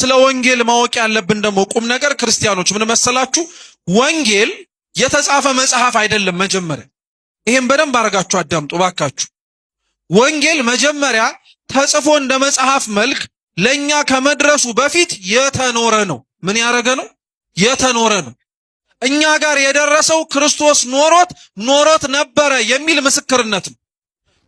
ስለ ወንጌል ማወቅ ያለብን ደግሞ ቁም ነገር ክርስቲያኖች ምን መሰላችሁ? ወንጌል የተጻፈ መጽሐፍ አይደለም። መጀመሪያ ይሄን በደንብ አድርጋችሁ አዳምጡ ባካችሁ። ወንጌል መጀመሪያ ተጽፎ እንደ መጽሐፍ መልክ ለኛ ከመድረሱ በፊት የተኖረ ነው። ምን ያደረገ ነው? የተኖረ ነው። እኛ ጋር የደረሰው ክርስቶስ ኖሮት ነበረ የሚል ምስክርነት ነው።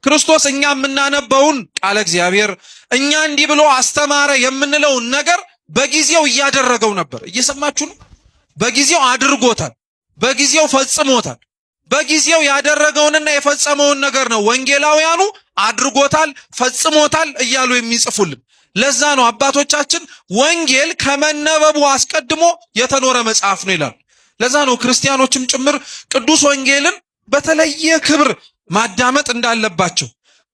ክርስቶስ እኛ የምናነበውን ቃለ እግዚአብሔር እኛ እንዲህ ብሎ አስተማረ የምንለውን ነገር በጊዜው እያደረገው ነበር። እየሰማችሁ ነው? በጊዜው አድርጎታል። በጊዜው ፈጽሞታል። በጊዜው ያደረገውንና የፈጸመውን ነገር ነው ወንጌላውያኑ አድርጎታል፣ ፈጽሞታል እያሉ የሚጽፉልን። ለዛ ነው አባቶቻችን ወንጌል ከመነበቡ አስቀድሞ የተኖረ መጽሐፍ ነው ይላሉ። ለዛ ነው ክርስቲያኖችም ጭምር ቅዱስ ወንጌልን በተለየ ክብር ማዳመጥ እንዳለባቸው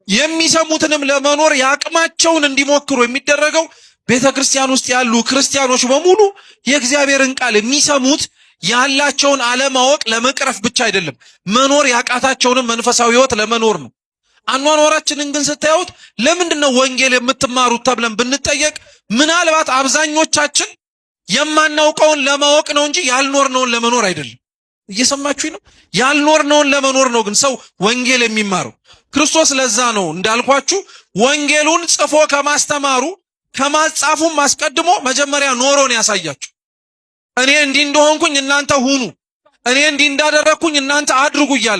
የሚሰሙትንም ለመኖር ያቅማቸውን እንዲሞክሩ የሚደረገው ቤተክርስቲያን ውስጥ ያሉ ክርስቲያኖች በሙሉ የእግዚአብሔርን ቃል የሚሰሙት ያላቸውን አለማወቅ ለመቅረፍ ብቻ አይደለም፣ መኖር ያቃታቸውንም መንፈሳዊ ሕይወት ለመኖር ነው። አኗኗራችንን ግን ስታዩት ለምንድነው ወንጌል የምትማሩት ተብለን ብንጠየቅ ምናልባት አብዛኞቻችን የማናውቀውን ለማወቅ ነው እንጂ ያልኖርነውን ለመኖር አይደለም። እየሰማችሁኝ ነው? ያልኖርነውን ለመኖር ነው ግን ሰው ወንጌል የሚማረው። ክርስቶስ ለዛ ነው እንዳልኳችሁ ወንጌሉን ጽፎ ከማስተማሩ ከማጻፉም አስቀድሞ መጀመሪያ ኖሮን ያሳያችሁ። እኔ እንዲህ እንደሆንኩኝ እናንተ ሁኑ፣ እኔ እንዲህ እንዳደረግኩኝ እናንተ አድርጉ እያለ